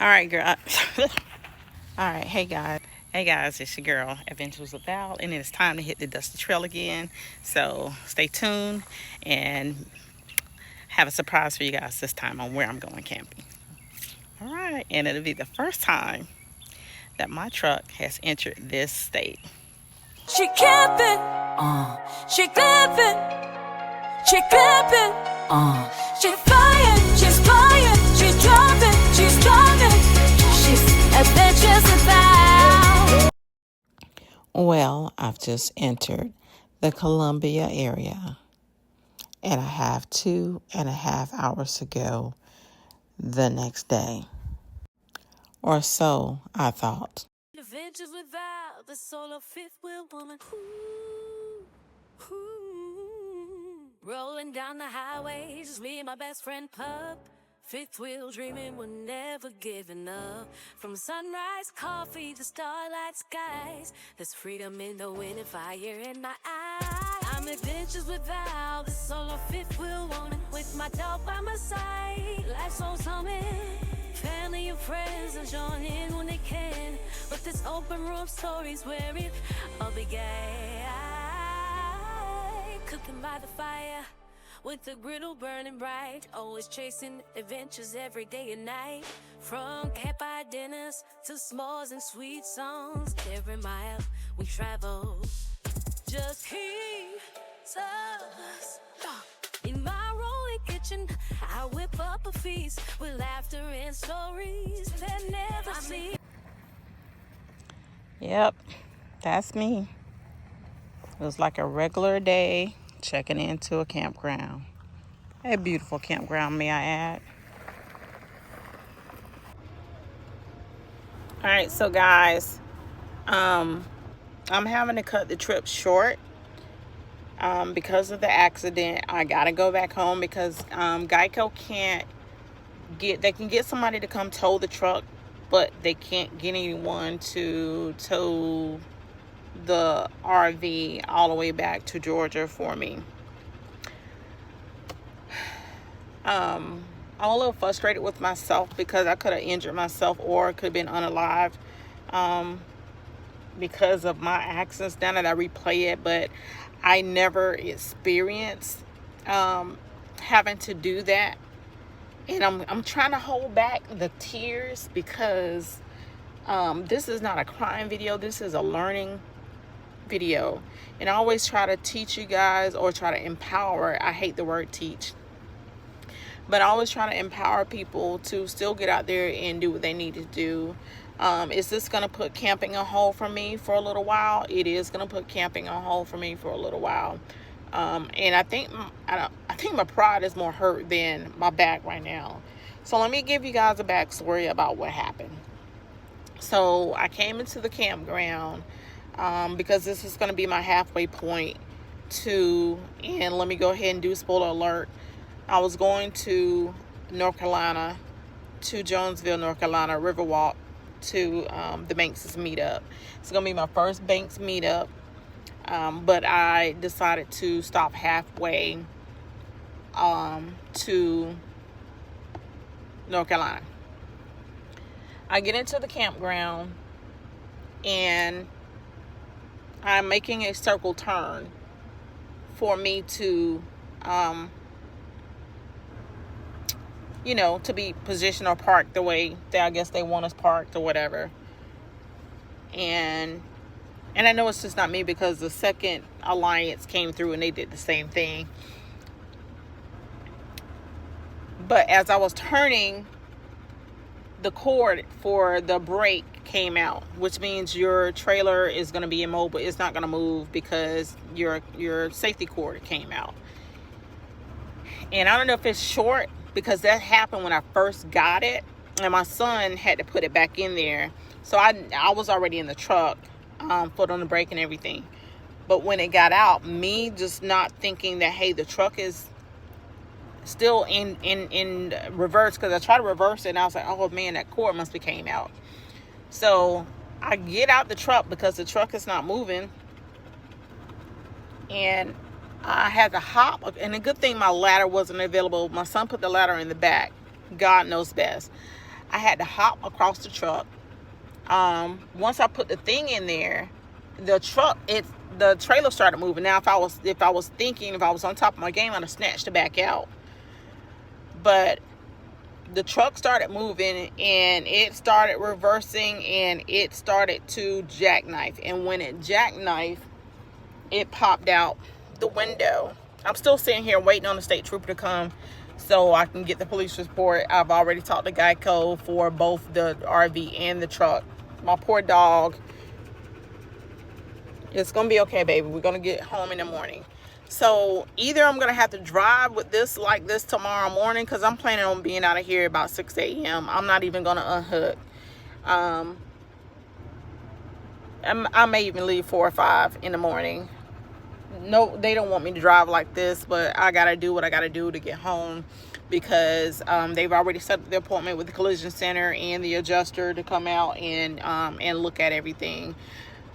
All right, girl. All right, hey guys, it's your girl Adventures with Val, and it's time to hit the dusty trail again. So stay tuned and have a surprise for you guys this time on where I'm going camping. All right, and it'll be the first time that my truck has entered this state. She camping, she clapping, she clapping, she flying, she's flying, she's driving, she's driving, she's adventures about. Well, I've just entered the Columbia area, and I have 2.5 hours to go the next day, or so I thought. Adventures without the solo fifth wheel woman. Ooh, ooh. Rolling down the highway, just me and my best friend Pup. Fifth wheel dreaming, we're never giving up. From sunrise coffee to starlight skies, there's freedom in the wind and fire in my eyes. I'm adventures without the solo fifth wheel woman. With my dog by my side, life's so humming. Family and friends are joining in when they can. But this open room story's where it all began. Cooking by the fire with the griddle burning bright. Always chasing adventures every day and night. From campfire dinners to s'mores and sweet songs. Every mile we travel just keeps us. In my rolling kitchen, I whip up a feast with laughter and stories that never cease. Yep, that's me. It was like a regular day checking into a campground. A beautiful campground, may I add. All right, so guys, I'm having to cut the trip short because of the accident. I gotta go back home because Geico they can get somebody to come tow the truck, but they can't get anyone to tow the RV all the way back to Georgia for me. I'm a little frustrated with myself because I could have injured myself or could have been unalived because of my accidents. Now that I replay it, but I never experienced having to do that, and I'm trying to hold back the tears because this is not a crying video. This is a learning video, and I always try to teach you guys or try to empower. I hate the word teach, but I always try to empower people to still get out there and do what they need to do. Is this going to put camping on hold for me for a little while? It is going to put camping on hold for me for a little while. And I think my pride is more hurt than my back right now. So let me give you guys a backstory about what happened. So I came into the campground because this is going to be my halfway point and let me go ahead and do spoiler alert. I was going to North Carolina, to Jonesville, North Carolina, Riverwalk, to the Banks' meetup. It's going to be my first Banks meetup, but I decided to stop halfway to North Carolina. I get into the campground, and I'm making a circle turn for me to to be positioned or parked the way that I guess they want us parked or whatever. And I know it's just not me because the second alliance came through and they did the same thing. But as I was turning, the cord for the brake came out, which means your trailer is going to be immobile. It's not going to move because your safety cord came out. And I don't know if it's short, because that happened when I first got it, and my son had to put it back in there. So I was already in the truck, foot on the brake and everything. But when it got out, me just not thinking that, hey, the truck is still in reverse, because I tried to reverse it and I was like, oh man, that cord must be came out. So I get out the truck because the truck is not moving, and I had to hop, and a good thing my ladder wasn't available. My son put the ladder in the back. God knows best. I had to hop across the truck. Once I put the thing in there, the trailer started moving. Now, if I was on top of my game, I'd have snatched it back out. But the truck started moving, and it started reversing, and it started to jackknife. And when it jackknifed, it popped out the window. I'm still sitting here waiting on the state trooper to come so I can get the police report. I've already talked to Geico for both the RV and the truck. My poor dog. It's gonna be okay, baby. We're gonna get home in the morning. So either I'm gonna have to drive with this like this tomorrow morning, because I'm planning on being out of here about 6 a.m. I'm not even gonna unhook. I may even leave 4 or 5 in the morning. No, they don't want me to drive like this, but I gotta do what I gotta do to get home, because they've already set up the appointment with the collision center and the adjuster to come out and look at everything.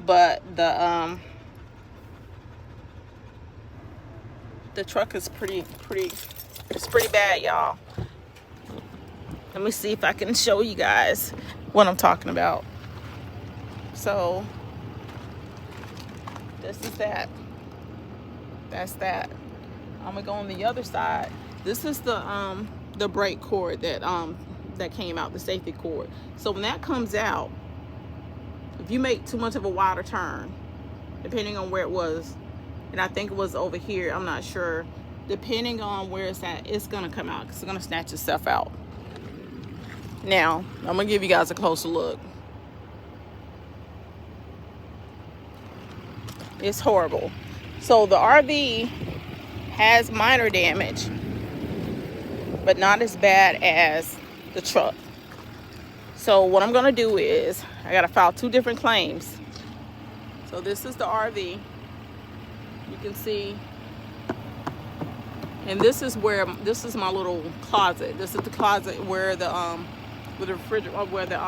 But the truck is pretty bad, y'all. Let me see if I can show you guys what I'm talking about. So this is that. That's that. I'm gonna go on the other side. This is the brake cord that came out, the safety cord. So when that comes out, if you make too much of a wider turn, depending on where it was, and I think it was over here, I'm not sure, depending on where it's at, it's gonna come out, because it's gonna snatch itself out. Now I'm gonna give you guys a closer look. It's horrible. So the RV has minor damage, but not as bad as the truck. So what I'm gonna do is, I gotta file 2 different claims. So this is the RV, you can see, and this is my little closet. This is the closet where the refrigerator, where the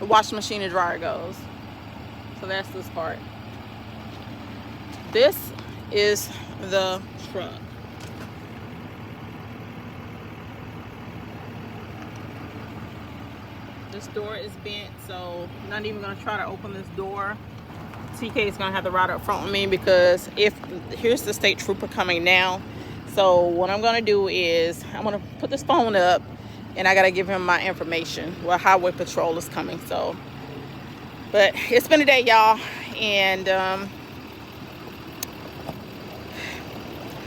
washing machine and dryer goes. So that's this part. This is the truck. This door is bent, so I'm not even gonna try to open this door. TK is gonna have to ride up front with me, because here's the state trooper coming now. So what I'm gonna do is, I'm gonna put this phone up, and I gotta give him my information. Well, highway patrol is coming. So, but it's been a day, y'all, and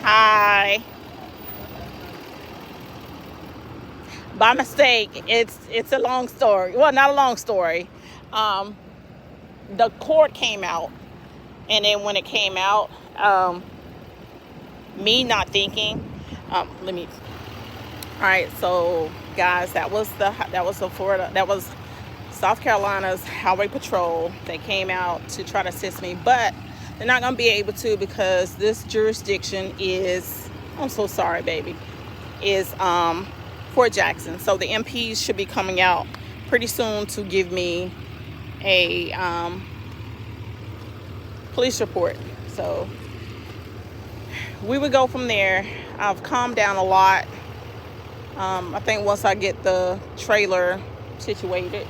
hi. By mistake, it's a long story. Well, not a long story. The cord came out, and then when it came out, me not thinking, all right, so guys, that was South Carolina's highway patrol. They came out to try to assist me, but they're not gonna be able to, because this jurisdiction is, I'm so sorry, baby, is Fort Jackson. So the MPs should be coming out pretty soon to give me a police report. So we would go from there. I've calmed down a lot. I think once I get the trailer situated,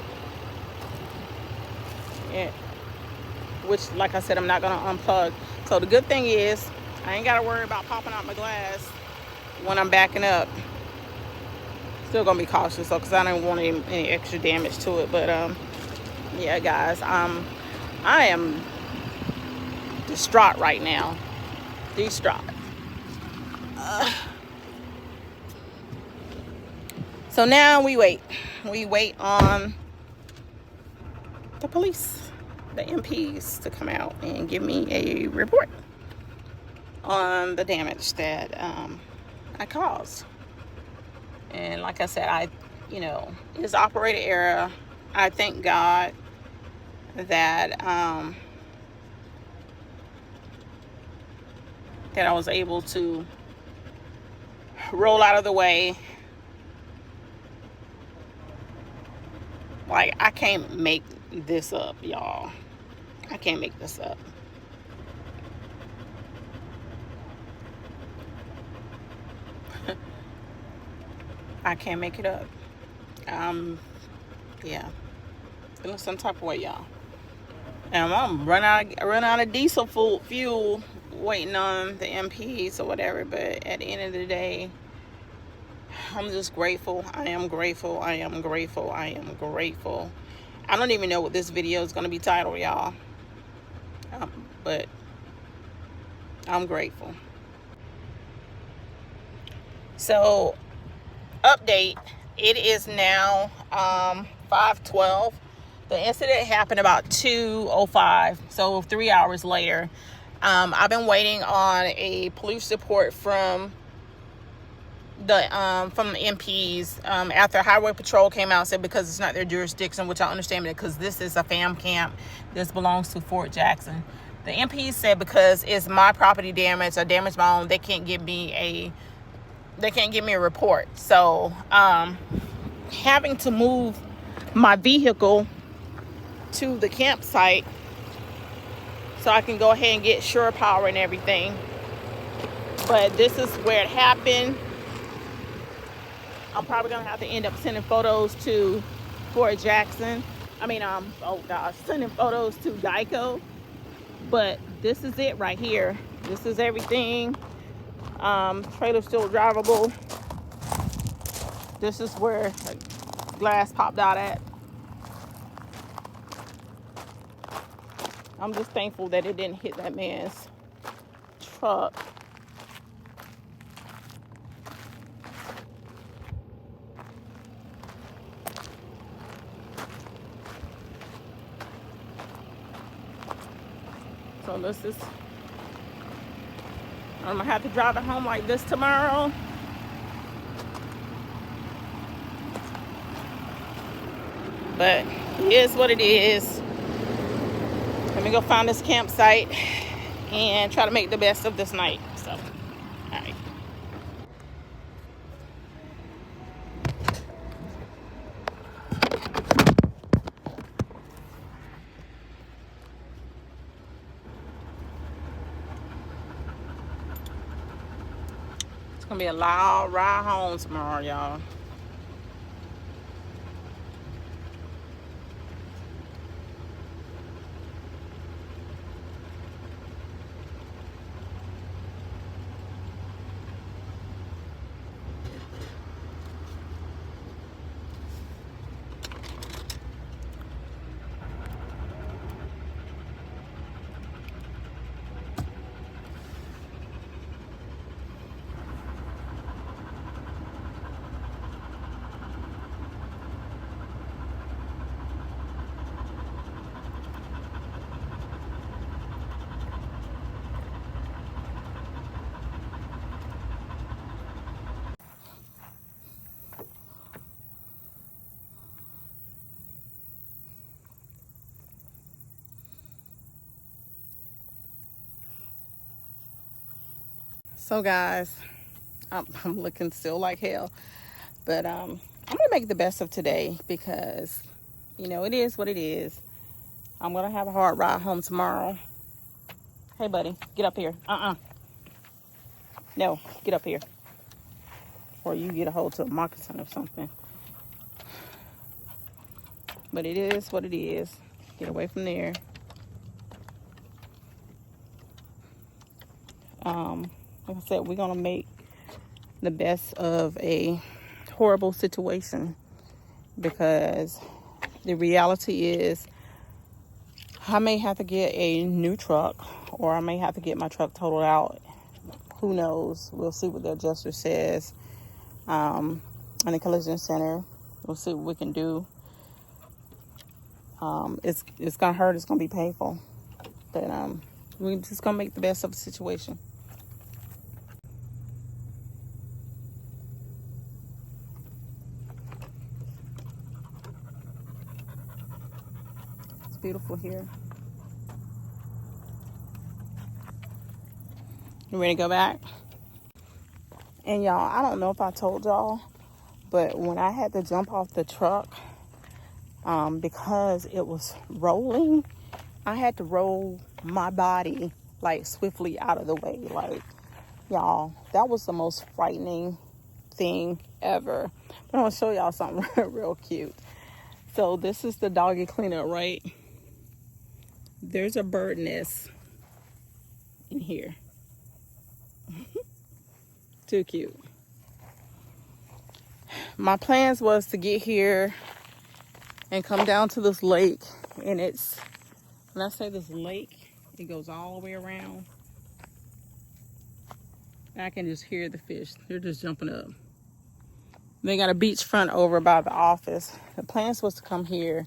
which, like I said, I'm not gonna unplug. So the good thing is, I ain't gotta worry about popping out my glass when I'm backing up. Still gonna be cautious though, because I don't want any extra damage to it. But yeah, guys, I am distraught right now. Distraught. So now we wait on the police, the MPs, to come out and give me a report on the damage that I caused. And like I said, it's operator error. I thank God that that I was able to roll out of the way. Like, I can't make this up, y'all. I can't make this up. I can't make it up. Yeah, feeling some type of way, y'all. And I'm run out of diesel fuel waiting on the MPs or whatever. But at the end of the day, I'm just grateful. I am grateful. I am grateful. I am grateful. I don't even know what this video is going to be titled, y'all. But I'm grateful. So, update. It is now 5:12. The incident happened about 2:05, so 3 hours later. I've been waiting on a police report from the MPs after Highway Patrol came out and said because it's not their jurisdiction, which I understand because this is a fam camp. This belongs to Fort Jackson. The MPs said because it's my property damage or damage my own, they can't give me a report. So having to move my vehicle to the campsite so I can go ahead and get shore power and everything. But this is where it happened. I'm probably gonna have to end up sending photos to Fort Jackson. Sending photos to Geico. But this is it right here. This is everything. Trailer still drivable. This is where the glass popped out at. I'm just thankful that it didn't hit that man's truck. So this is, I'm gonna have to drive it home like this tomorrow. But it is what it is. Let me go find this campsite and try to make the best of this night. So, all right. It's gonna be a loud ride home tomorrow, y'all. So guys, I'm looking still like hell, but I'm gonna make the best of today because it is what it is. I'm gonna have a hard ride home tomorrow. Hey buddy, get up here. No, get up here, or you get a hold to a moccasin or something. But it is what it is. Get away from there. Like I said, we're gonna make the best of a horrible situation because the reality is I may have to get a new truck or I may have to get my truck totaled out. Who knows? We'll see what the adjuster says in the collision center. We'll see what we can do. It's gonna hurt. It's gonna be painful, but we're just gonna make the best of the situation. It's beautiful here. You ready to go back? And y'all, I don't know if I told y'all, but when I had to jump off the truck, because it was rolling, I had to roll my body like swiftly out of the way. Like, y'all, that was the most frightening thing ever. But I'm gonna show y'all something real cute. So this is the doggy cleanup, right? There's a bird nest in here. Too cute. My plans was to get here and come down to this lake, and it's, when I say this lake, it goes all the way around. I can just hear the fish. They're just jumping up. They got a beachfront over by the office. The plans was to come here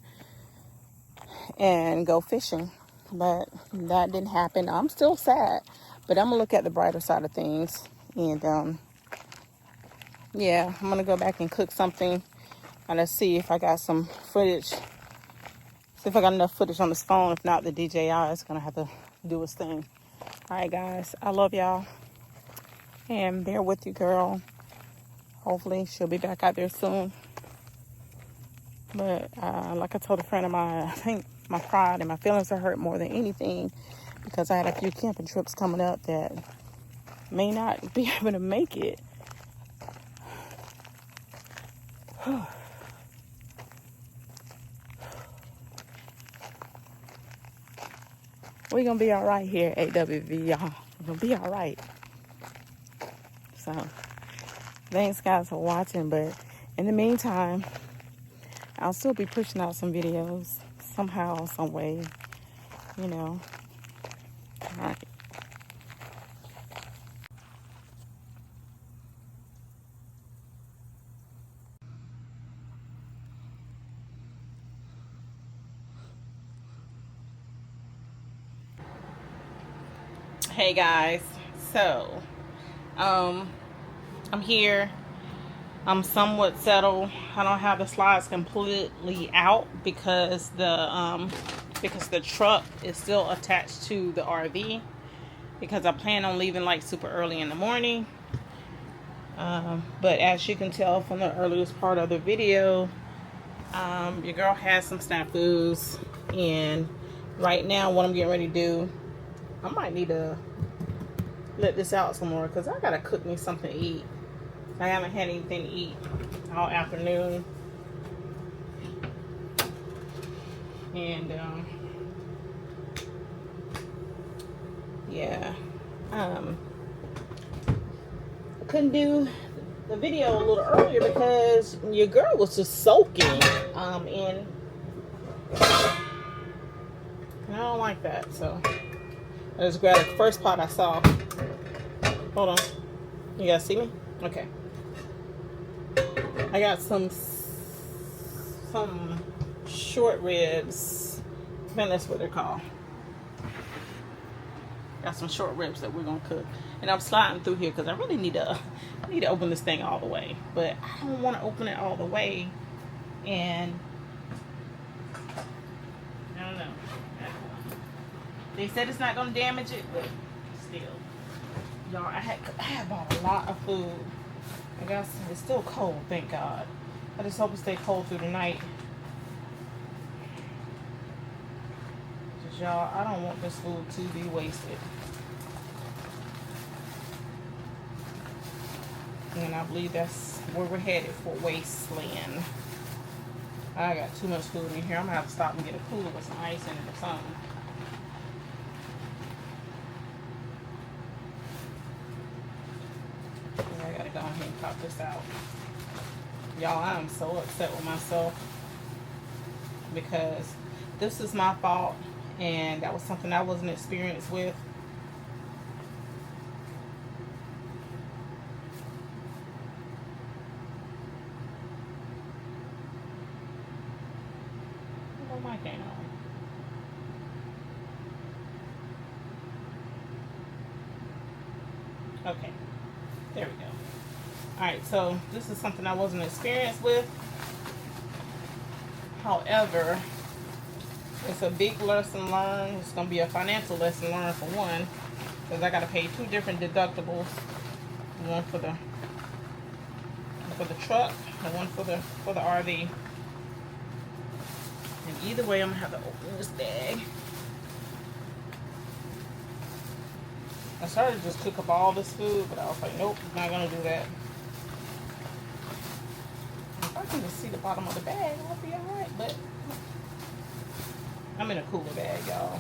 and go fishing, but that didn't happen. I'm still sad, but I'm gonna look at the brighter side of things. And yeah, I'm gonna go back and cook something. And let's see if I got some footage. See if I got enough footage on this phone. If not, the DJI is gonna have to do its thing. All right, guys, I love y'all, and bear with you, girl. Hopefully she'll be back out there soon. But like I told a friend of mine, I think my pride and my feelings are hurt more than anything, because I had a few camping trips coming up that may not be able to make it. We're gonna be all right here at AWV, y'all. We're gonna be all right. So thanks, guys, for watching. But in the meantime, I'll still be pushing out some videos somehow, some way, you know. All right. Hey guys, so I'm here. I'm somewhat settled. I don't have the slides completely out because the truck is still attached to the RV, because I plan on leaving like super early in the morning. But as you can tell from the earliest part of the video, your girl has some snafus, and right now what I'm getting ready to do, I might need to let this out some more, because I gotta cook me something to eat. I haven't had anything to eat all afternoon. And yeah, I couldn't do the video a little earlier because your girl was just soaking in, and I don't like that, so I just grabbed the first pot I saw. Hold on. You guys see me? Okay. I got some short ribs. I think that's what they're called. Got some short ribs that we're gonna cook. And I'm sliding through here because I really need to open this thing all the way. But I don't want to open it all the way, and I don't know. They said it's not gonna damage it, but still. Y'all, I had bought a lot of food. I guess it's still cold, thank God. I just hope it stays cold through the night. Cause y'all, I don't want this food to be wasted. And I believe that's where we're headed, for wasteland. I got too much food in here. I'm gonna have to stop and get a cooler with some ice in it or something. I gotta go ahead and pop this out. Y'all, I am so upset with myself because this is my fault, and that was something I wasn't experienced with. Oh, my mic ain't on. Okay, there we go. Alright, so this is something I wasn't experienced with. However, it's a big lesson learned. It's going to be a financial lesson learned for one, because I got to pay 2 different deductibles. One for the truck and one for the RV. And either way, I'm going to have to open this bag. I started to just cook up all this food, but I was like, nope, I'm not going to do that. can just see the bottom of the bag. I'll be alright, but I'm in a cooler bag, y'all.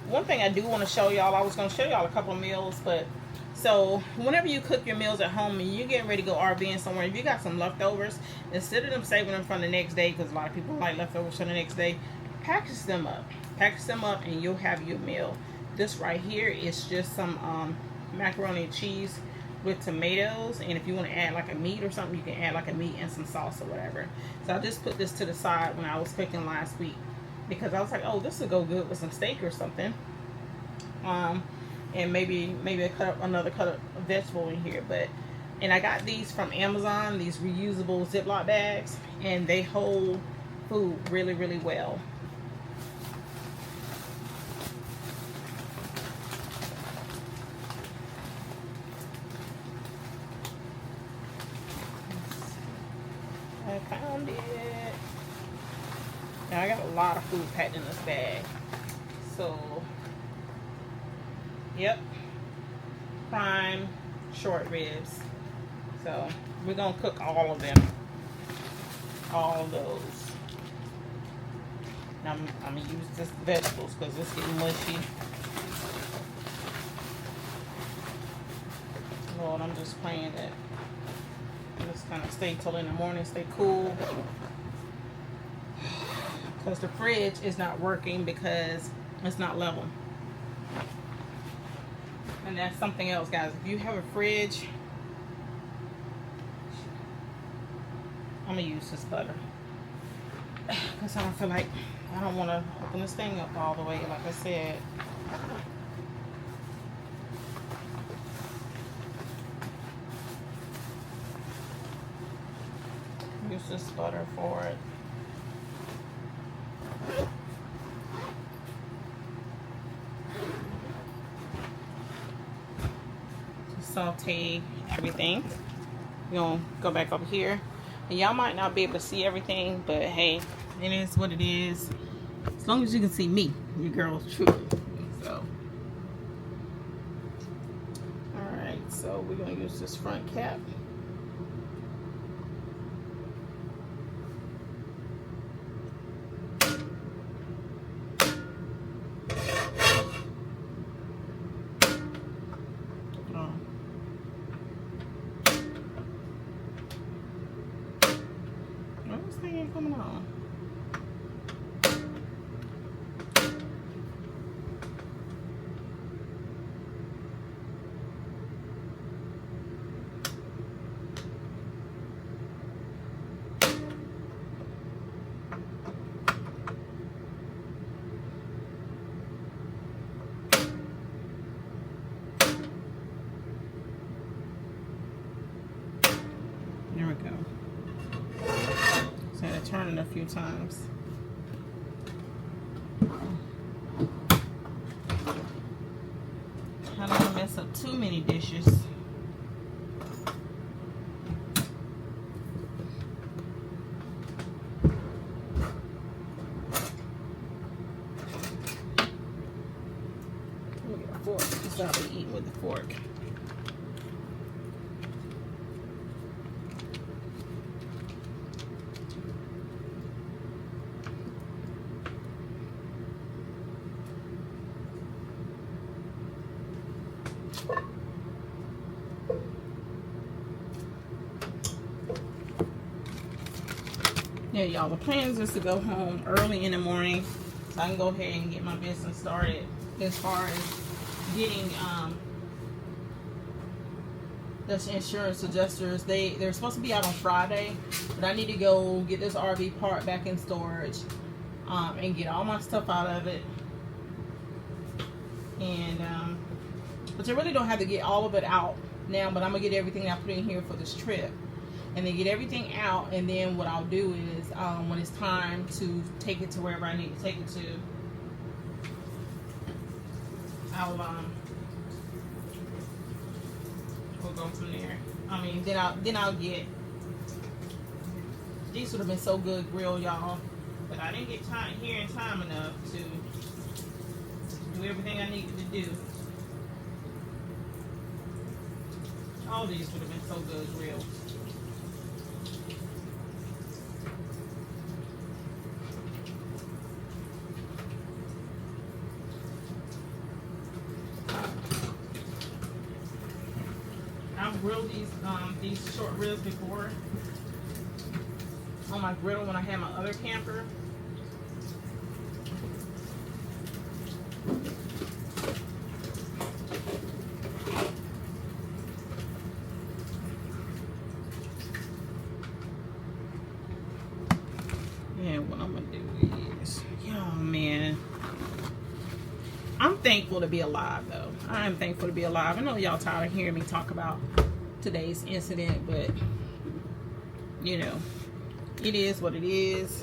One thing I do want to show y'all, I was going to show y'all a couple of meals, but so whenever you cook your meals at home and you're getting ready to go RVing somewhere, if you got some leftovers, instead of them saving them from the next day, because a lot of people like leftovers for the next day, package them up. Package them up and you'll have your meal. This right here is just some macaroni and cheese with tomatoes, and if you want to add like a meat or something, you can add like a meat and some sauce or whatever. So I just put this to the side when I was cooking last week, because I was like, oh, this would go good with some steak or something, and maybe another cut of vegetable in here. But and I got these from Amazon, these reusable Ziploc bags, and they hold food really, really well. I found it. Now I got a lot of food packed in this bag. So, yep, prime short ribs. So we're gonna cook all of them, all of those. Now I'm gonna use just vegetables because it's getting mushy. Lord, I'm just praying that just kind of stay till in the morning, stay cool, because the fridge is not working because it's not level. And that's something else, guys. If you have a fridge, I'm gonna use this butter because I don't feel like, I don't want to open this thing up all the way, like I said. Use this butter for it. To saute everything. We're gonna go back over here, and y'all might not be able to see everything, but hey, it is what it is. As long as you can see me, your girl's true. So, all right. So we're gonna use this front cap. This thing ain't coming on. There we go. So I had to turn it a few times. I don't want to mess up too many dishes. Let me get a fork, because I'll be eating with the fork. Yeah, y'all, the plan is to go home early in the morning so I can go ahead and get my business started as far as getting the insurance adjusters. They're supposed to be out on Friday, but I need to go get this RV parked back in storage and get all my stuff out of it. And but you really don't have to get all of it out now, but I'm gonna get everything I put in here for this trip, and then get everything out. And then what I'll do is when it's time to take it to wherever I need to take it to, we'll go from there. I mean, then I'll get, these would have been so good grilled, y'all, but I didn't get here in time enough to do everything I needed to do. All these would have been so good grilled. I've grilled these short ribs before on my griddle when I had my other camper. And what I'm gonna do is, oh man, I'm thankful to be alive though. I am thankful to be alive. I know y'all tired of hearing me talk about today's incident, but you know, it is what it is.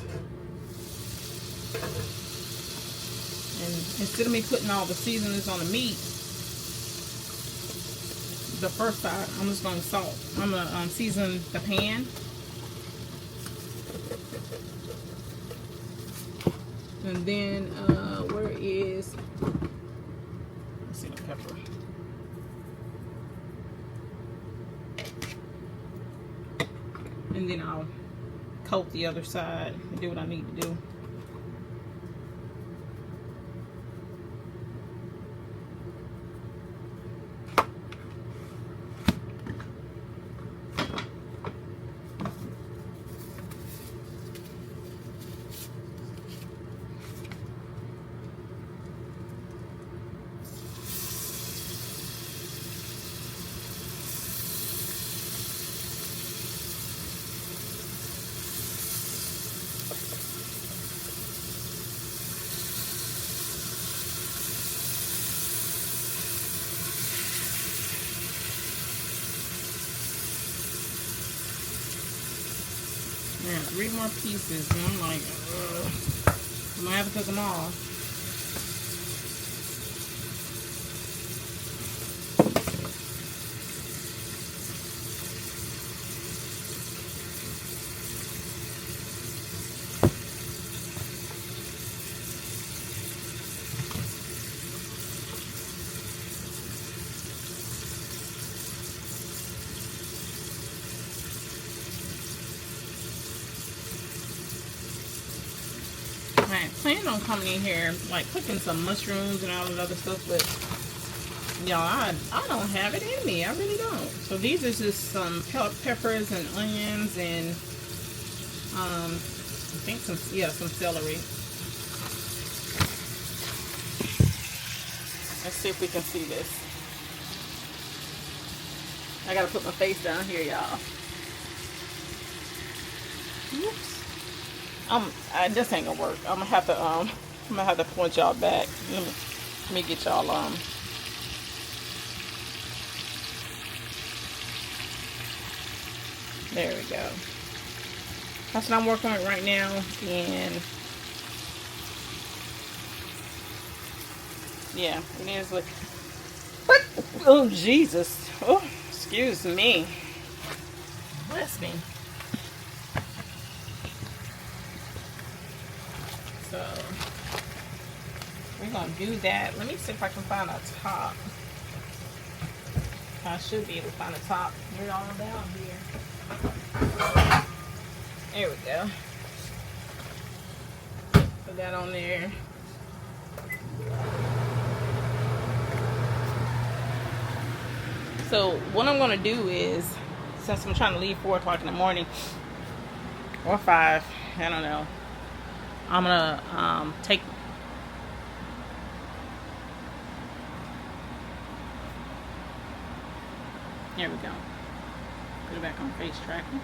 And instead of me putting all the seasonings on the meat, the first side, I'm just gonna salt. I'm gonna season the pan. And then, where is, let's see the pepper. And then I'll coat the other side and do what I need to do. Yeah, 3 more pieces, and I'm like, ugh. I'm gonna have to cook them all. I plan on coming in here, like cooking some mushrooms and all that other stuff, but y'all, I don't have it in me. I really don't. So these are just some peppers and onions and I think some celery. Let's see if we can see this. I gotta put my face down here, y'all. Oops. This ain't gonna work. I'm gonna have to point y'all back. Let me get y'all there we go. That's what I'm working on right now, and yeah, it is what. Oh Jesus! Oh, excuse me. Bless me. So we're gonna do that. Let me see if I can find a top. I should be able to find a top. We're all down here. There we go. Put that on there. So what I'm gonna do is, since I'm trying to leave 4 o'clock in the morning or 5, I don't know. I'm gonna take. Here we go. Put it back on face tracking.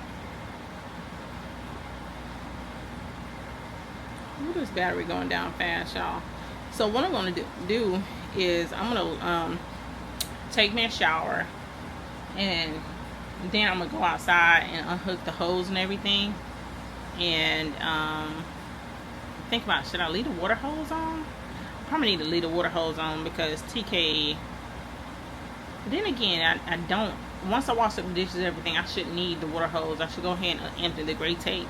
Ooh, this battery going down fast, y'all. So what I'm gonna do is I'm gonna take me a shower, and then I'm gonna go outside and unhook the hose and everything, and think about, should I leave the water hose on? Probably need to leave the water hose on because TK. But then again, I don't. Once I wash up the dishes and everything, I shouldn't need the water hose. I should go ahead and empty the gray tape.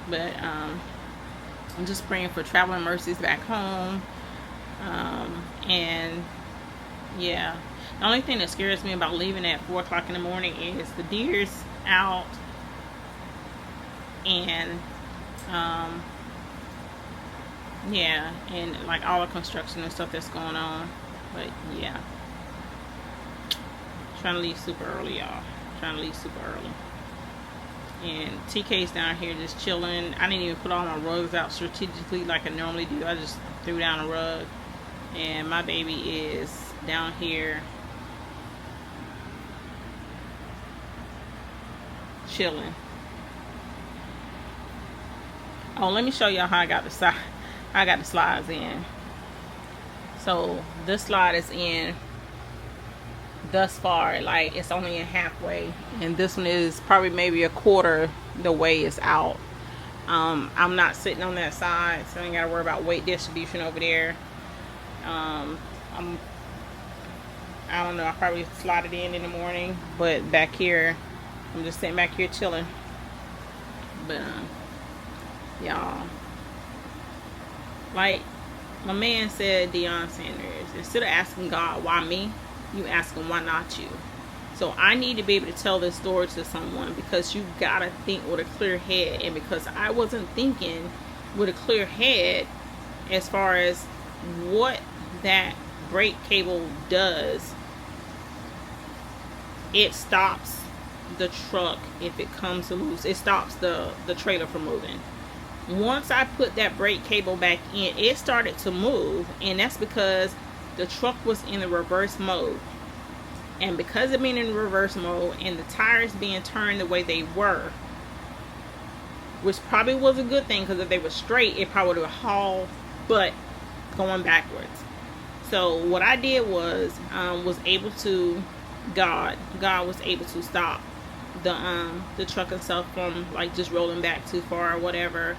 But I'm just praying for traveling mercies back home. And yeah, The only thing that scares me about leaving at 4 o'clock in the morning is the deer's out, and yeah, and like all the construction and stuff that's going on. But yeah, trying to leave super early, y'all. Trying to leave super early. And TK's down here just chilling. I didn't even put all my rugs out strategically like I normally do. I just threw down a rug. And my baby is down here chilling. Oh, let me show y'all how I got the slides in. So this slide is in thus far, like it's only in halfway, and this one is probably maybe a quarter the way it's out. I'm not sitting on that side, so I ain't gotta worry about weight distribution over there. I don't know, I'll probably slide it in the morning, but back here I'm just sitting back here chilling. But y'all, like my man said, Deion Sanders, instead of asking God why me, you ask him why not you. So I need to be able to tell this story to someone, because you gotta think with a clear head. And because I wasn't thinking with a clear head as far as what that brake cable does, it stops the truck if it comes loose. It stops the trailer from moving. Once I put that brake cable back in, it started to move, and that's because the truck was in the reverse mode. And because of being in reverse mode and the tires being turned the way they were, which probably was a good thing, because if they were straight, it probably would have hauled butt going backwards. So what I did was able to, God was able to stop the truck itself from like just rolling back too far or whatever.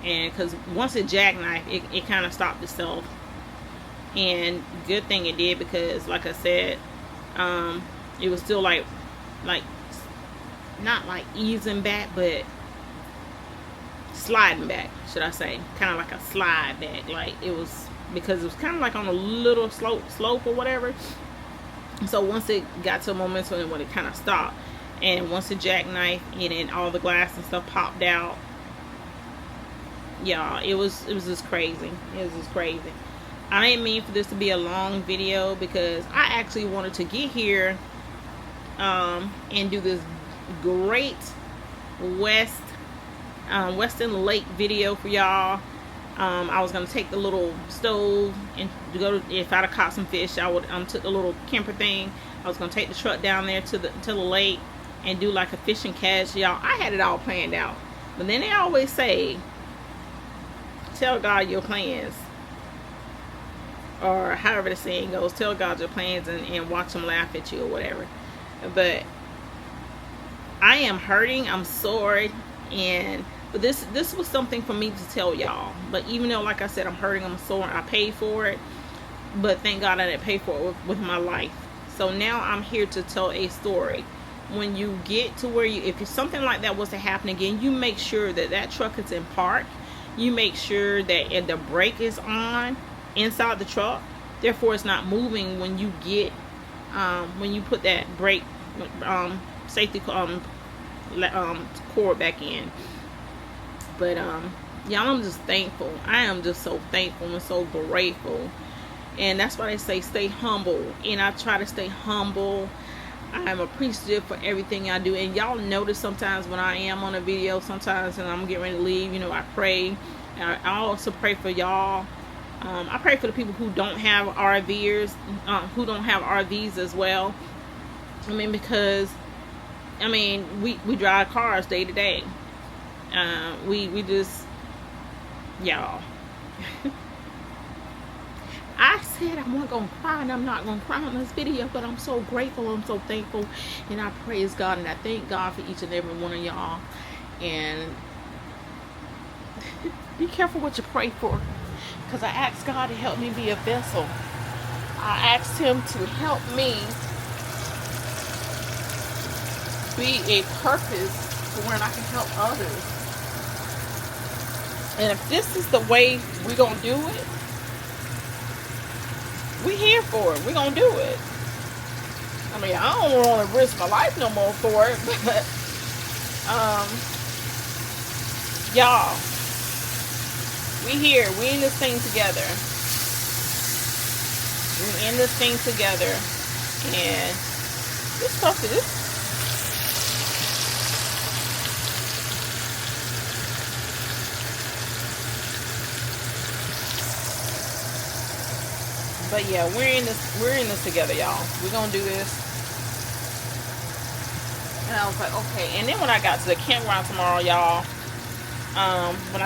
And because once it jackknifed, it kind of stopped itself. And good thing it did, because like I said, it was still like not like easing back, but sliding back, should I say, kind of like a slide back. Like it was, because it was kind of like on a little slope or whatever. So once it got to a momentum when it kind of stopped, and once it jackknifed and then all the glass and stuff popped out, y'all, it was just crazy. It was just crazy. I didn't mean for this to be a long video, because I actually wanted to get here and do this great Western Lake video for y'all. I was gonna take the little stove and go to, if I'd have caught some fish, I would took the little camper thing. I was gonna take the truck down there to the lake and do like a fishing catch, y'all. I had it all planned out, but then they always say, tell God your plans, or however the saying goes, tell God your plans and watch them laugh at you or whatever. But I am hurting, I'm sore, but this was something for me to tell y'all. But even though, like I said, I'm hurting, I'm sore, I paid for it, but thank God I didn't pay for it with my life. So now I'm here to tell a story. When you get to where if something like that was to happen again, you make sure that truck is in park. You make sure that the brake is on inside the truck, therefore it's not moving when you get when you put that brake safety cord back in. But y'all, I'm just thankful. I am just so thankful and so grateful. And that's why they say stay humble, and I try to stay humble. I'm appreciative for everything I do. And y'all notice sometimes when I am on a video, sometimes and I'm getting ready to leave, you know, I pray. I also pray for y'all. I pray for the people who don't have RVers, who don't have RVs as well. I mean, because I mean, we drive cars day to day. We just, y'all. I said I wasn't gonna cry, and I'm not gonna cry on this video, but I'm so grateful, I'm so thankful, and I praise God, and I thank God for each and every one of y'all. And be careful what you pray for, because I asked God to help me be a vessel. I asked Him to help me be a purpose for when I can help others. And if this is the way we're gonna do it, we here for it. We're gonna do it. I mean, I don't want to risk my life no more for it, but y'all, we here. We in this thing together. We in this thing together, and this stuff is this. But yeah, we're in this together, y'all. We're gonna do this. And I was like, okay. And then when I got to the campground tomorrow, y'all, when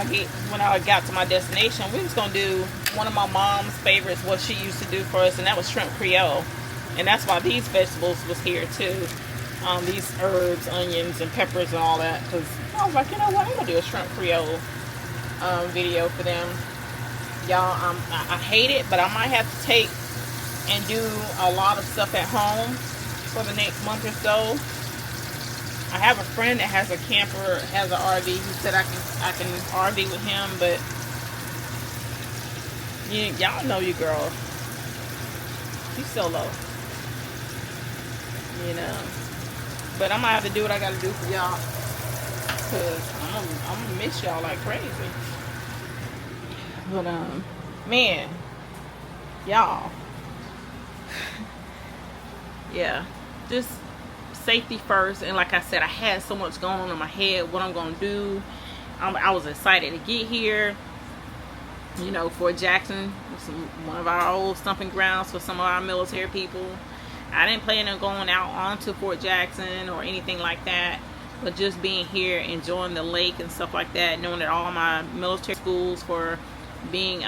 I got to my destination, we was gonna do one of my mom's favorites, what she used to do for us, and that was shrimp creole. And that's why these vegetables was here too. These herbs, onions, and peppers and all that. Because I was like, you know what, I'm gonna do a shrimp creole video for them. Y'all, I hate it, but I might have to take and do a lot of stuff at home for the next month or so. I have a friend that has a camper, has an RV. He said I can RV with him, but y'all know your girl. She's solo, you know. But I'm gonna have to do what I gotta do for y'all, cause I'm gonna miss y'all like crazy. But man, y'all, yeah, just safety first. And like I said, I had so much going on in my head what I'm gonna do. I was excited to get here, you know, Fort Jackson, one of our old stomping grounds for some of our military people. I didn't plan on going out onto Fort Jackson or anything like that, but just being here, enjoying the lake and stuff like that, knowing that all my military schools for being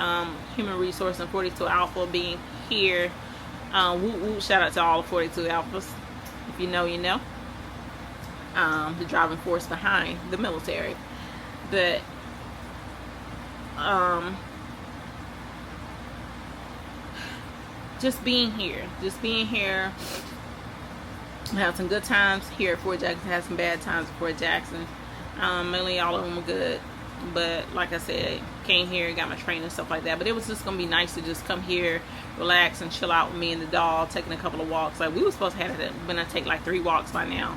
human resource and 42 Alpha being here. Woot woot, shout out to all the 42 Alphas. If you know, you know. The driving force behind the military. But just being here. I had some good times here at Fort Jackson. Had some bad times at Fort Jackson. Mainly all of them were good. But like I said, came here, got my training and stuff like that. But it was just gonna be nice to just come here, relax and chill out with me and the dog, taking a couple of walks. Like we were supposed to have it, gonna take like 3 walks by now.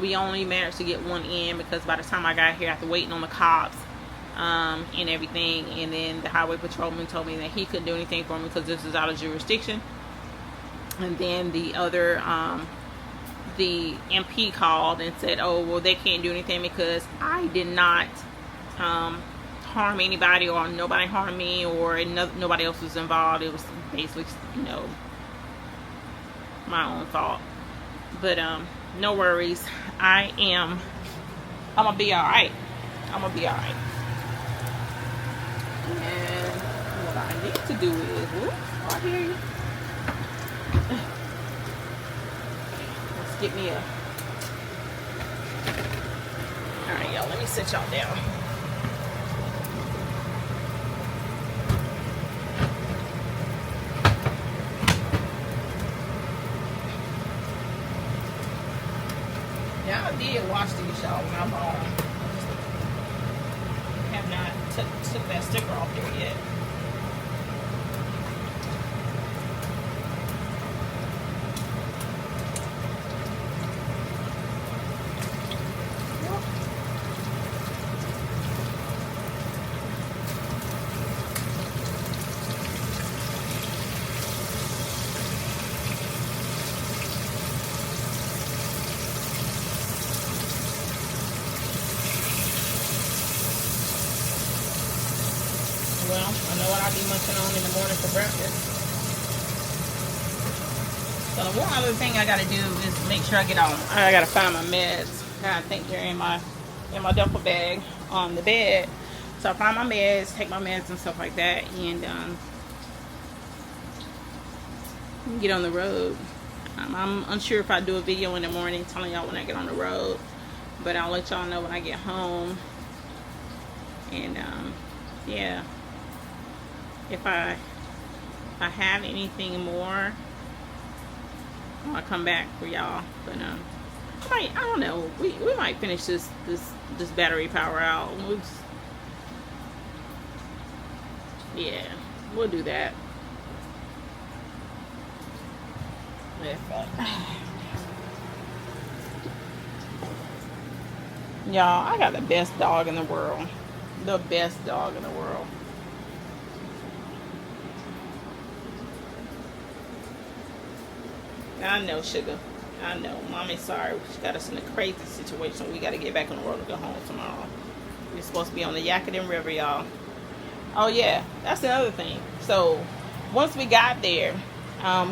We only managed to get one in because by the time I got here, after waiting on the cops and everything, and then the highway patrolman told me that he couldn't do anything for me because this is out of jurisdiction. And then the other the MP called and said, oh well, they can't do anything because I did not harm anybody, or nobody harmed me, or nobody else was involved. It was basically, you know, my own fault. But no worries. I'm gonna be alright. And what I need to do is, I hear you. Let's get me a. Alright, y'all, let me sit y'all down. Yeah, I did wash these, y'all, when I bought them. I have not took that sticker off there yet. Well, I know what I'll be munching on in the morning for breakfast. So one other thing I gotta do is make sure I gotta find my meds. I think they're in my duffel bag on the bed. So I find my meds, take my meds and stuff like that, and get on the road. I'm unsure if I do a video in the morning telling y'all when I get on the road, but I'll let y'all know when I get home. And yeah, if I have anything more, I'll come back for y'all. But I don't know, we might finish this battery power out. Yeah, we'll do that. Y'all, I got the best dog in the world. The best dog in the world. I know, sugar. I know. Mommy's sorry. She got us in a crazy situation. We got to get back on the road to go home tomorrow. We're supposed to be on the Yakadin River, y'all. Oh, yeah. That's another thing. So, once we got there,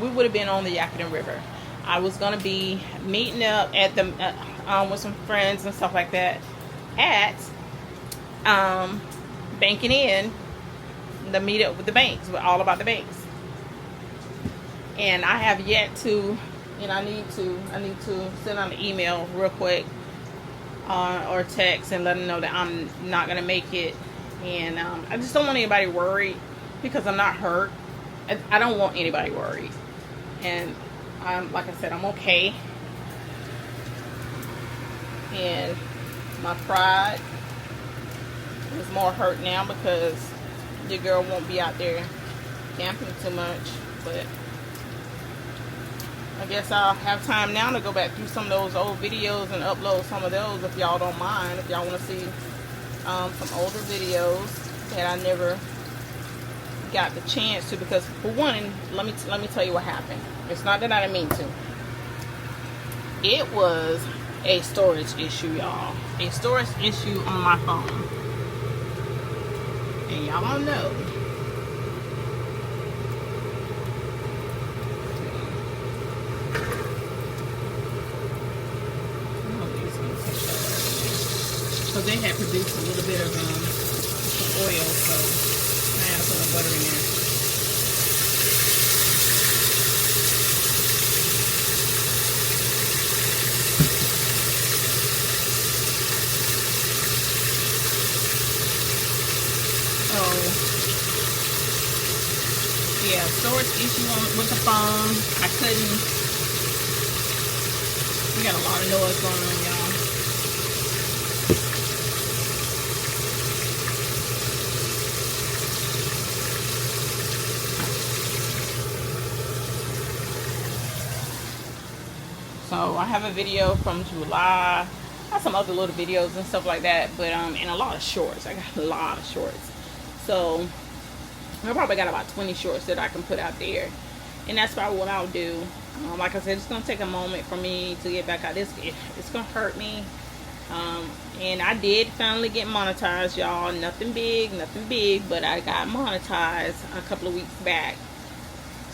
we would have been on the Yakadin River. I was going to be meeting up at the with some friends and stuff like that at Banking In, the meetup with the banks, with all about the banks. And I have yet to, and I need to send out an email real quick or text and let them know that I'm not going to make it. And I just don't want anybody worried, because I'm not hurt. I don't want anybody worried. And like I said, I'm okay. And my pride is more hurt now because your girl won't be out there camping too much. But I guess I'll have time now to go back through some of those old videos and upload some of those, if y'all don't mind. If y'all want to see some older videos that I never got the chance to, because for one, let me tell you what happened. It's not that I didn't mean to. It was a storage issue, y'all. A storage issue on my phone. And y'all don't know. Because they had produced a little bit of some oil, so I had to put some butter in there. Yeah, storage issue with the phone. I couldn't. We got a lot of noise going on, y'all. So I have a video from July. I have some other little videos and stuff like that, but and a lot of shorts. I got a lot of shorts. So I probably got about 20 shorts that I can put out there, and that's probably what I'll do. Like I said, it's gonna take a moment for me to get back out. It's gonna hurt me. And I did finally get monetized, y'all. Nothing big, but I got monetized a couple of weeks back.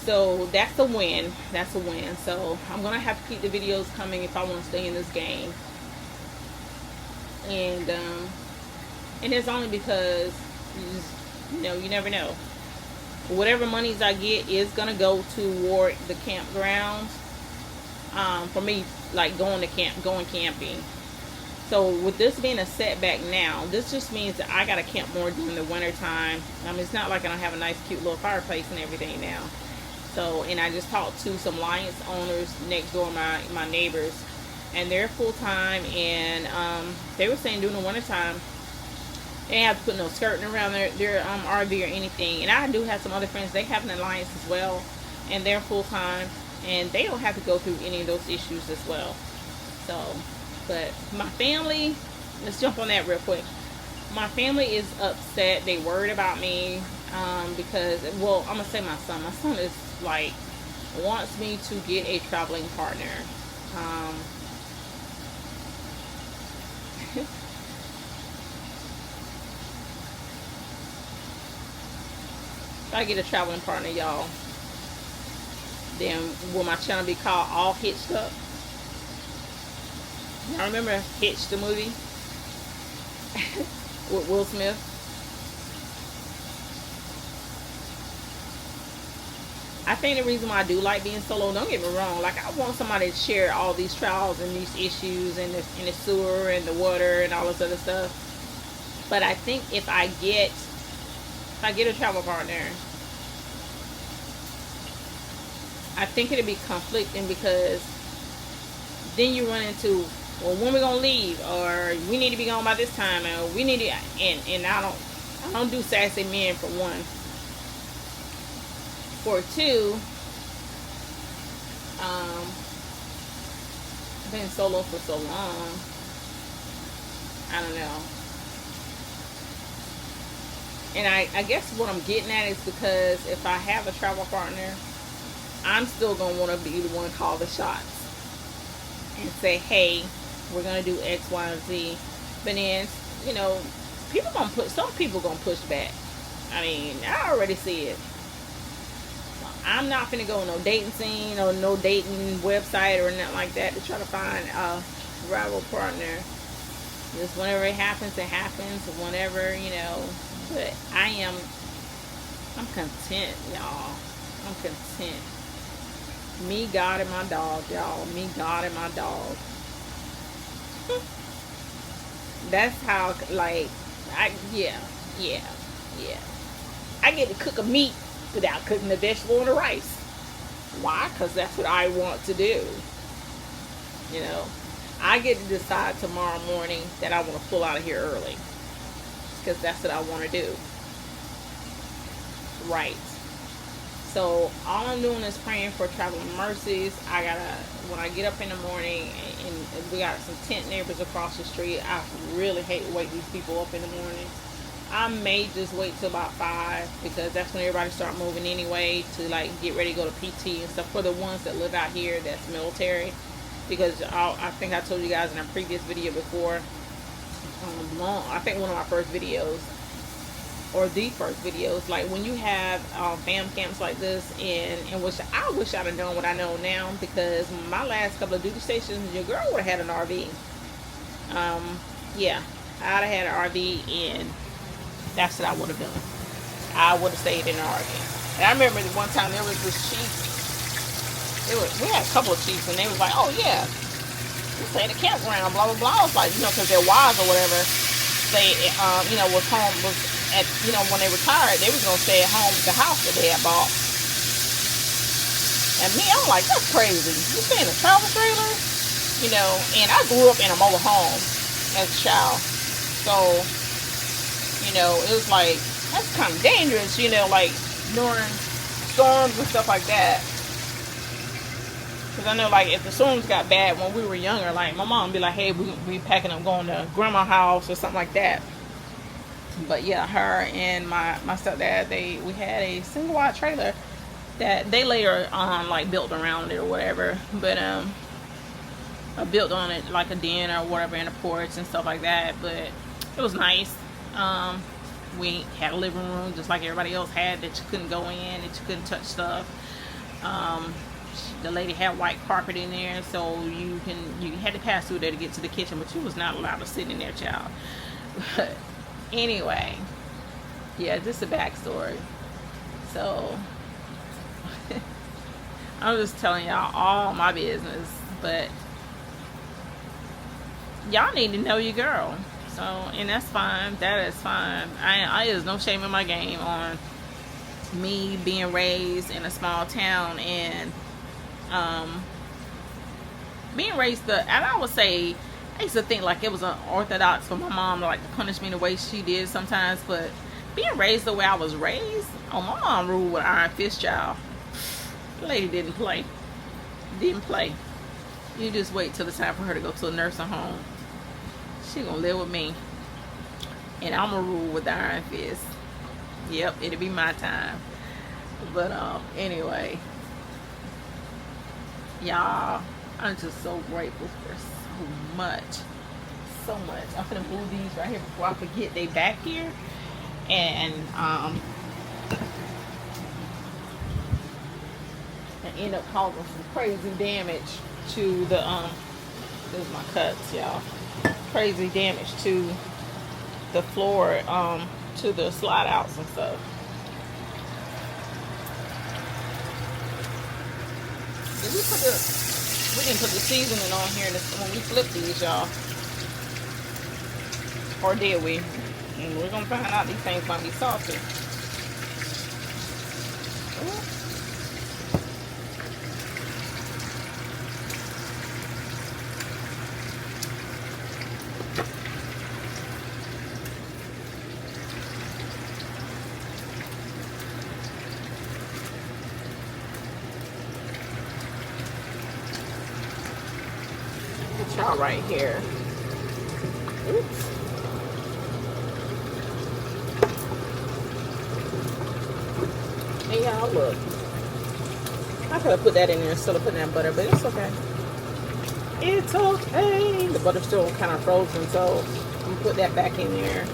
So that's a win. That's a win. So I'm gonna have to keep the videos coming if I want to stay in this game. And it's only because you never know. Whatever monies I get is gonna go toward the campgrounds. For me, like going camping. So with this being a setback now, this just means that I gotta camp more during the winter time. It's not like I don't have a nice, cute little fireplace and everything now. So, and I just talked to some Lions owners next door, my neighbors, and they're full time, and they were saying during the winter time they didn't have to put no skirting around their RV or anything. And I do have some other friends, they have an alliance as well, and they're full time, and they don't have to go through any of those issues as well. So, but my family, let's jump on that real quick. My family is upset. They worried about me because, well, I'm gonna say my son. My son is like wants me to get a traveling partner. If I get a traveling partner, y'all, then will my channel be called All Hitched Up? Y'all remember Hitched, the movie with Will Smith? I think the reason why I do like being solo, don't get me wrong, like I want somebody to share all these trials and these issues and the sewer and the water and all this other stuff. But I think if I get a travel partner, I think it'll be conflicting, because then you run into, well, when we gonna leave, or we need to be gone by this time, or we need to, and I don't do sassy men, for one. For two, I've been solo for so long. I don't know. And I guess what I'm getting at is because if I have a travel partner, I'm still going to want to be the one to call the shots and say, hey, we're going to do X, Y, and Z. But then, you know, some people going to push back. I mean, I already see it. I'm not finna go on no dating scene or no dating website or nothing like that to try to find a travel partner. Just whenever it happens, whenever, you know. But I'm content, y'all. I'm content. Me, God, and my dog, y'all. Me, God, and my dog. That's how, like, yeah. I get to cook a meat without cooking the vegetable and the rice. Why? Because that's what I want to do. You know, I get to decide tomorrow morning that I want to pull out of here early. Because that's what I want to do. Right. So all I'm doing is praying for traveling mercies. When I get up in the morning, and we got some tent neighbors across the street, I really hate to wake these people up in the morning. I may just wait till about 5 because that's when everybody start moving anyway to like get ready to go to PT and stuff for the ones that live out here that's military. Because I think I told you guys in a previous video before, I think one of my first videos or the first videos, like when you have fam camps like this, and which I wish I'd have known what I know now, because my last couple of duty stations, your girl would have had an RV. Yeah, I'd have had an RV, and that's what I would have done. I would have stayed in an RV. And I remember the one time there was this chief. We had a couple of chiefs, and they was like, "Oh yeah, we stay in the campground, blah blah blah." I was like, you know, because their wives or whatever, they, you know, was at, you know, when they retired, they was gonna stay at home with the house that they had bought. And me, I'm like, that's crazy. You stay in a travel trailer, you know? And I grew up in a mobile home as a child, so you know, it was like that's kind of dangerous, you know, like during storms and stuff like that. Because I know, like, if the storms got bad when we were younger, like, my mom would be like, hey, we packing up going to grandma's house or something like that. But, yeah, her and my stepdad, we had a single-wide trailer that they later on, like, built around it or whatever. But, I built on it, like, a den or whatever in the porch and stuff like that. But it was nice. We had a living room just like everybody else had that you couldn't go in, that you couldn't touch stuff. The lady had white carpet in there, so you had to pass through there to get to the kitchen, but you was not allowed to sit in there, child. But anyway, yeah, just a backstory. So I'm just telling y'all all my business, but y'all need to know your girl. So, and that's fine. That is fine. There's no shame in my game on me being raised in a small town and being raised and I would say, I used to think like it was unorthodox for my mom to like to punish me the way she did sometimes, but being raised the way I was raised, my mom ruled with iron fist, child. The lady didn't play. You just wait till it's time for her to go to a nursing home. She gonna live with me, and I'm gonna rule with the iron fist. Yep, it'll be my time. But anyway, y'all, I'm just so grateful for so much. I'm gonna move these right here before I forget. They back here, and end up causing some crazy damage to the there's my cuts, y'all. Crazy damage to the floor, to the slide outs and stuff. We didn't put the seasoning on here when we flip these, y'all. Or did we? And we're gonna find out these things might be salty. Ooh. y'all right here. Oops. And y'all look. I could have put that in there instead of putting that butter, but it's okay. It's okay. The butter's still kind of frozen, so I'm gonna put that back in there.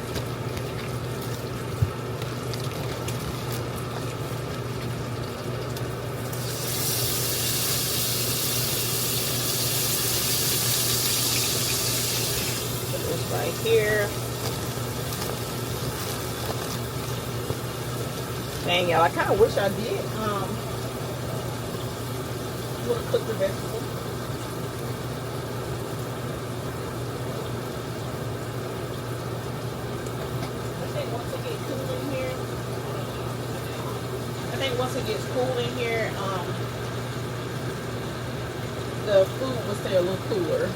Put this right here. Dang, y'all, I kind of wish I did would have cooked the vegetables. I think once it gets cool in here, the food will stay a little cooler.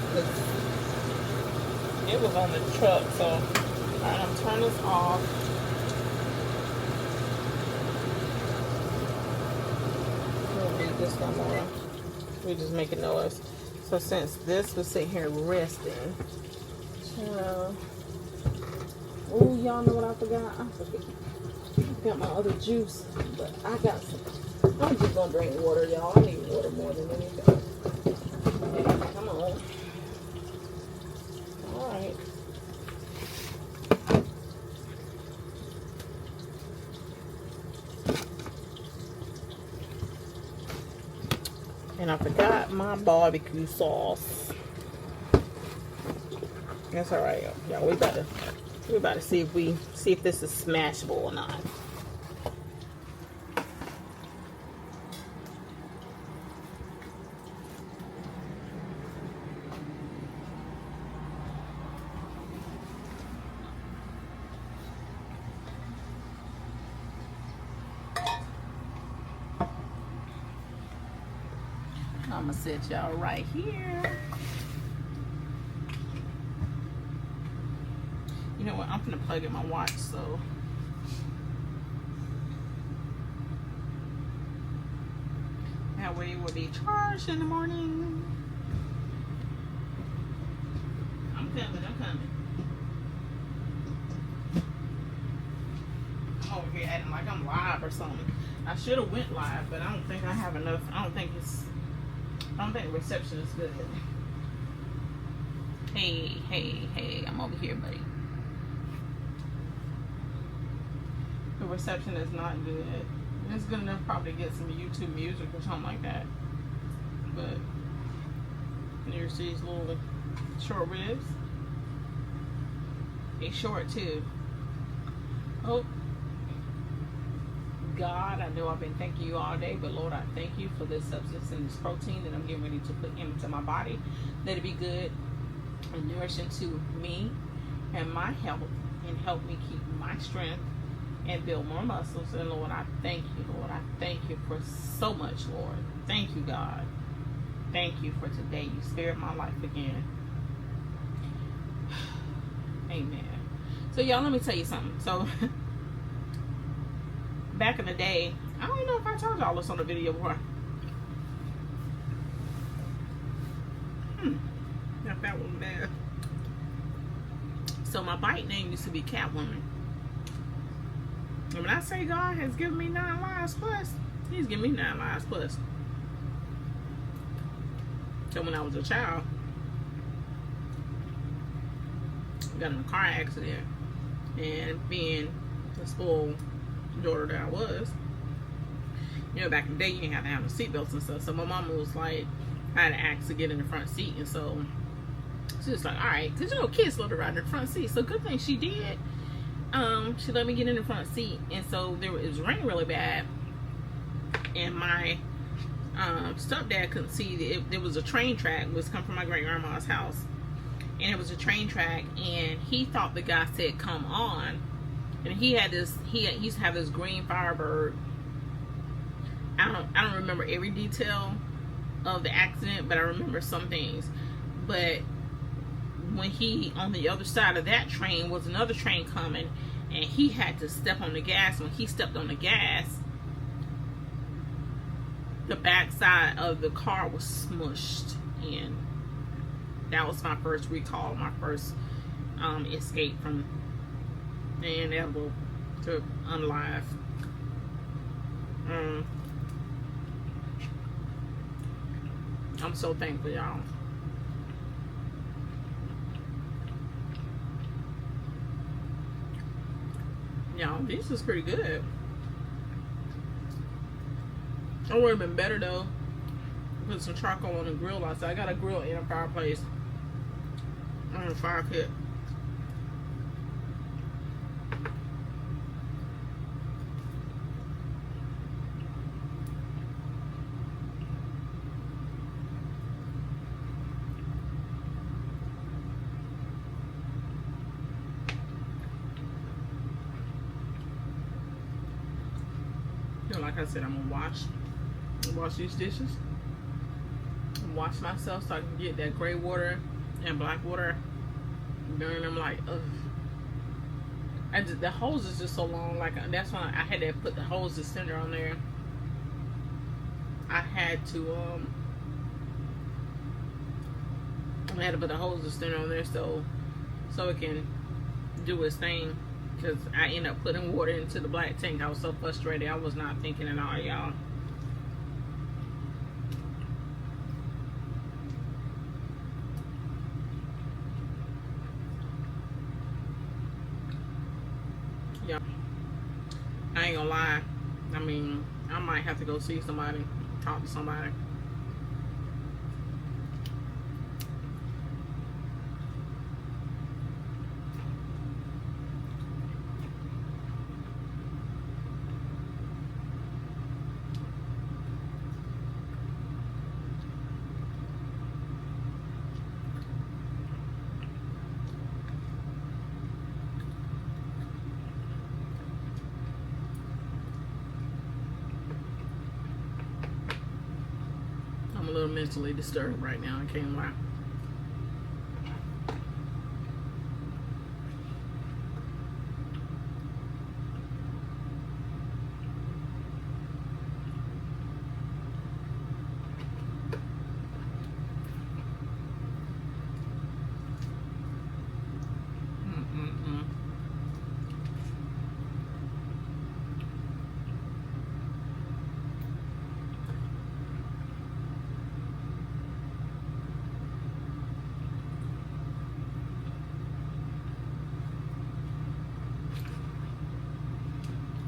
It was on the truck, so alright, I'm turning this off. We'll do this one more. We just make a noise. So since this was sitting here resting, oh, y'all know what I forgot? I forgot my other juice, but I got some. I'm just gonna drink water, y'all. I need water more than anything. Okay, come on. All right. And I forgot my barbecue sauce. That's all right, y'all. We about to see if this is smashable or not. I'm gonna set y'all right here. You know what? I'm gonna plug in my watch so that way it will be charged in the morning. I'm coming. I'm over here acting like I'm live or something. I should have went live, but I don't think I have enough. I don't think the reception is good. Hey, I'm over here, buddy. The reception is not good. It's good enough probably to get some YouTube music or something like that. But here's these little short ribs. They short too. Oh, God, I know I've been thanking you all day, but Lord, I thank you for this substance and this protein that I'm getting ready to put into my body. Let it be good and nourishing to me and my health, and help me keep my strength and build more muscles. And Lord, I thank you, Lord. I thank you for so much, Lord. Thank you, God. Thank you for today. You spared my life again. Amen. So y'all, let me tell you something. So back in the day, I don't know if I told y'all this on the video before. That was bad. So my bike name used to be Catwoman. And when I say God has given me 9 lives plus, He's given me 9 lives plus. So when I was a child, I got in a car accident, and being the spoiled daughter that I was, you know, back in the day you didn't have to have the seatbelts and stuff. So my mama was like, I had to ask to get in the front seat, and so she was like, all right, because you know kids love to ride in the front seat. So good thing she did. She let me get in the front seat, and so it was raining really bad, and my stepdad couldn't see. There was a train track was come from my great grandma's house, and it was a train track, and he thought the guy said come on, and he used to have this green Firebird. I don't remember every detail of the accident, but I remember some things. But when he, on the other side of that train was another train coming, and he had to step on the gas. When he stepped on the gas, the back side of the car was smushed in. That was my first recall, my first escape from the inevitable to unlive. I'm so thankful, y'all. Y'all, this is pretty good. It would have been better though. Put some charcoal on the grill outside. I got a grill in a fireplace. On a fire pit. You know, like I said, I'm gonna wash these dishes. Wash myself so I can get that gray water and black water. Burn them like, ugh. The hose is just so long. Like, that's why I had to put the hose extender on there. I had to put the hose extender on there so it can do its thing. Because I ended up putting water into the black tank. I was so frustrated. I was not thinking at all, y'all. Yeah. I ain't gonna lie. I mean, I might have to go see somebody, talk to somebody. I'm a little mentally disturbed right now, I can't lie.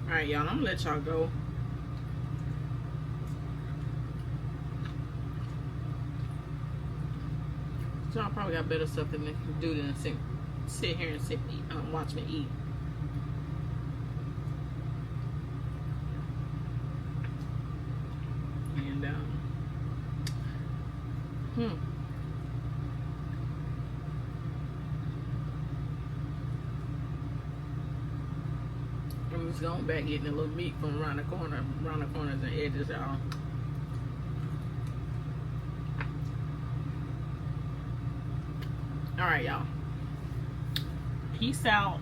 Alright, y'all, I'm gonna let y'all go. Y'all probably got better stuff than to do than sit here and watch me eat. And I'm just going back getting a little meat from around the corners and edges, y'all. Alright, y'all. Peace out.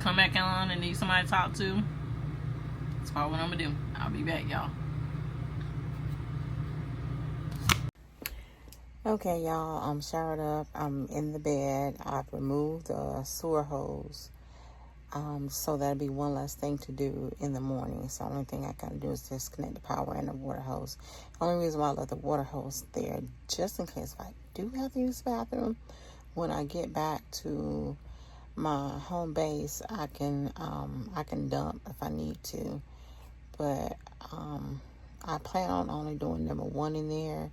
Come back on and need somebody to talk to. That's probably what I'm gonna do. I'll be back, y'all. Okay, y'all, I'm showered up. I'm in the bed. I've removed the sewer hose. So that'll be one less thing to do in the morning. So the only thing I gotta do is disconnect the power and the water hose. The only reason why I left the water hose there, just in case if I do have to use the bathroom, when I get back to my home base, I can dump if I need to. But I plan on only doing number one in there,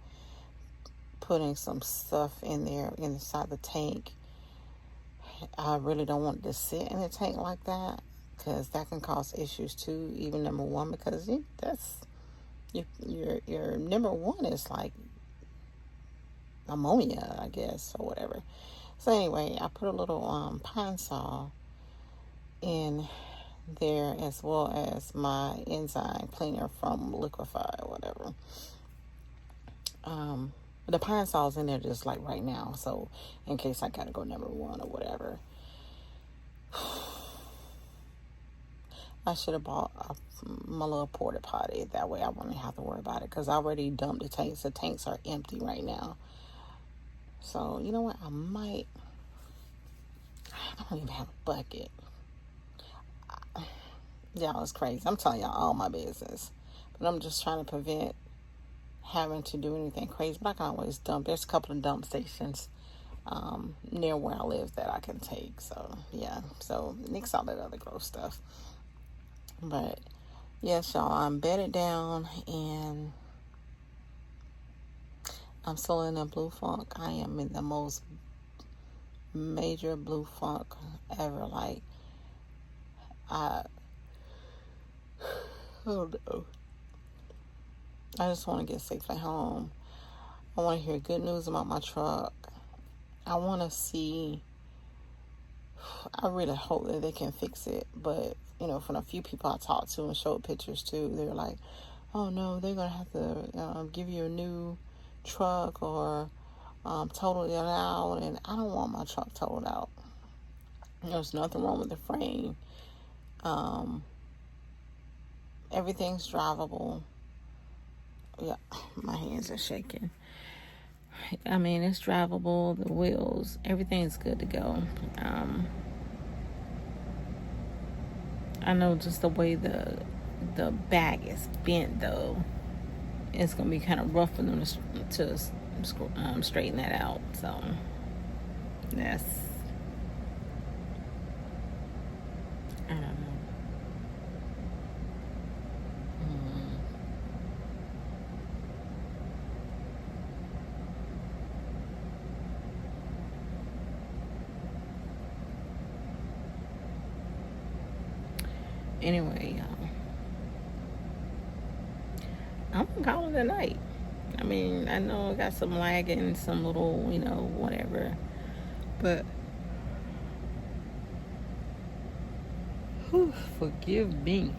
putting some stuff in there inside the tank. I really don't want it to sit in the tank like that, because that can cause issues too. Even number one, because that's your number one is like ammonia, I guess, or whatever. So anyway, I put a little pine sol in there, as well as my enzyme cleaner from Liquify or whatever. The pine sol's in there just like right now, so in case I gotta go number one or whatever. I should have bought my little porta potty. That way I wouldn't have to worry about it, because I already dumped the tanks. The tanks are empty right now. So, you know what? I don't even have a bucket. Y'all, it's crazy. I'm telling y'all all my business. But I'm just trying to prevent having to do anything crazy. But I can always dump. There's a couple of dump stations near where I live that I can take. So, yeah. So, nix all that other gross stuff. But, yes, y'all, I'm bedded down and I'm still in a blue funk. I am in the most major blue funk ever. Like, I don't know. I just want to get safely home. I want to hear good news about my truck. I want to see, I really hope that they can fix it. But, you know, from a few people I talked to and showed pictures to, they're like, oh no, they're going to have to give you a new truck or total it out. And I don't want my truck totaled out. There's nothing wrong with the frame. Everything's drivable. Yeah, my hands are shaking. I mean, it's drivable, the wheels, everything's good to go. I know just the way the back is bent, though, it's going to be kind of rough for them to straighten that out. So, that's, I don't know. Anyway, I'm gonna call it a night. I mean, I know I got some lagging, some little, you know, whatever. But, forgive me.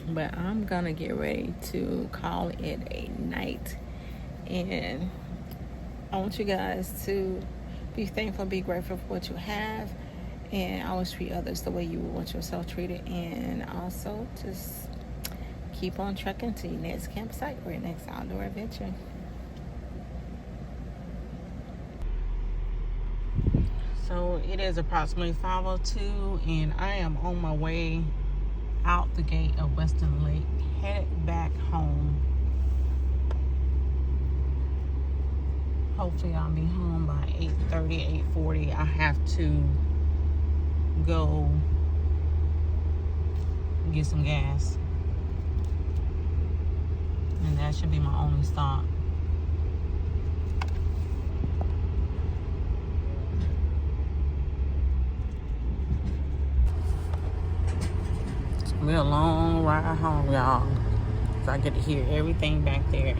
But I'm gonna get ready to call it a night. And I want you guys to be thankful, be grateful for what you have. And always treat others the way you would want yourself treated. And also just keep on trekking to your next campsite or your next outdoor adventure. So it is approximately 5:02 and I am on my way out the gate of Western Lake, headed back home. Hopefully I'll be home by 8:30, 8:40. I have to go get some gas, and that should be my only stop. It's gonna be a long ride home, y'all, so I get to hear everything back there.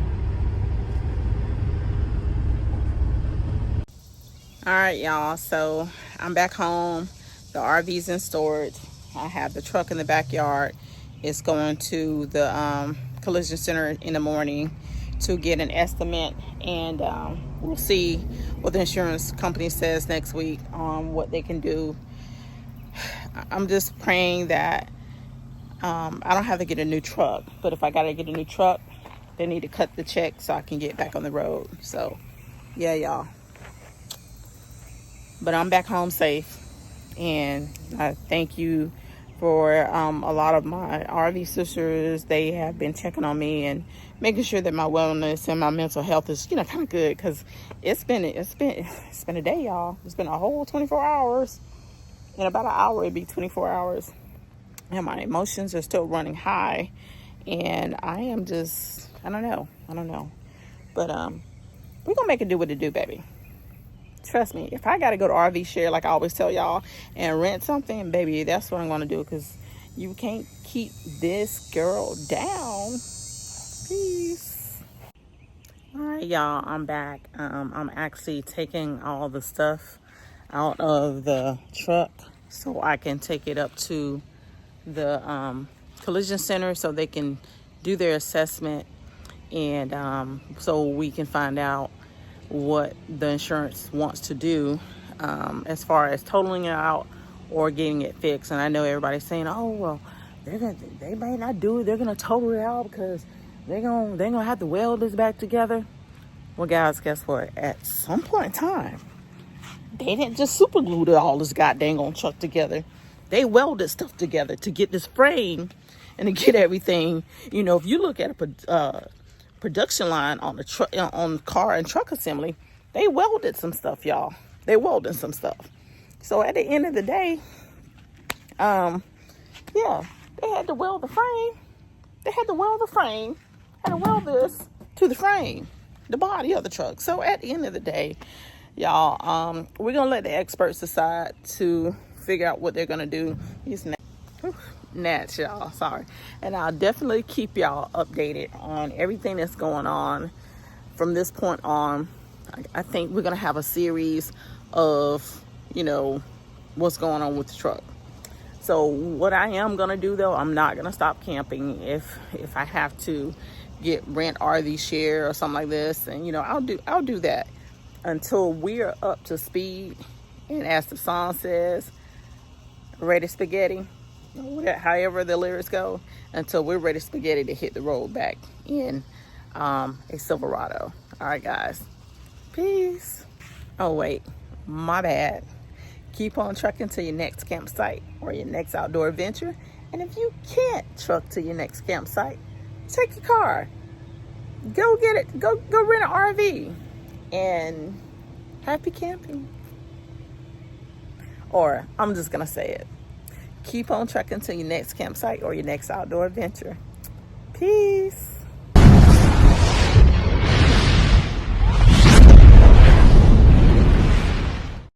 All right, y'all, so I'm back home. The RV's in storage. I have the truck in the backyard. It's going to the collision center in the morning to get an estimate, and we'll see what the insurance company says next week on what they can do. I'm just praying that I don't have to get a new truck, but if I gotta get a new truck, they need to cut the check so I can get back on the road. So yeah, y'all, but I'm back home safe. And I thank you for a lot of my RV sisters. They have been checking on me and making sure that my wellness and my mental health is, you know, kind of good, because it's been a day, y'all. It's been a whole 24 hours. In about an hour, it'd be 24 hours, and my emotions are still running high. And I am just, I don't know, but we're gonna make it do what it do, baby. Trust me, if I gotta go to RV share, like I always tell y'all, and rent something, baby, that's what I'm gonna do, because you can't keep this girl down. Peace. All right, y'all, I'm back. I'm actually taking all the stuff out of the truck so I can take it up to the collision center so they can do their assessment, and so we can find out what the insurance wants to do as far as totaling it out or getting it fixed. And I know everybody's saying, oh, well, they might not do it, they're gonna total it out because they're gonna have to weld this back together. Well, guys, guess what? At some point in time, they didn't just super glue all this goddamn on truck together. They welded stuff together to get this frame and to get everything. You know, if you look at a production line on the truck, on car and truck assembly, they welded some stuff, y'all. They welded some stuff. So at the end of the day, yeah, they had to weld the frame. They had to weld the frame. Had to weld this to the frame, the body of the truck. So at the end of the day, y'all, we're gonna let the experts decide to figure out what they're gonna do. These gnats, y'all, sorry. And I'll definitely keep y'all updated on everything that's going on from this point on. I think we're gonna have a series of, you know, what's going on with the truck. So what I am gonna do though, I'm not gonna stop camping. If I have to rent RV share or something like this, and you know, I'll do that until we're up to speed. And as the song says, ready spaghetti, however the lyrics go, until we're ready spaghetti to hit the road back in a Silverado. All right, guys, peace. Oh wait, my bad. Keep on trucking to your next campsite or your next outdoor adventure. And if you can't truck to your next campsite, take your car. Go get it. Go rent an RV. And happy camping. Or I'm just going to say it. Keep on trucking to your next campsite or your next outdoor adventure. Peace.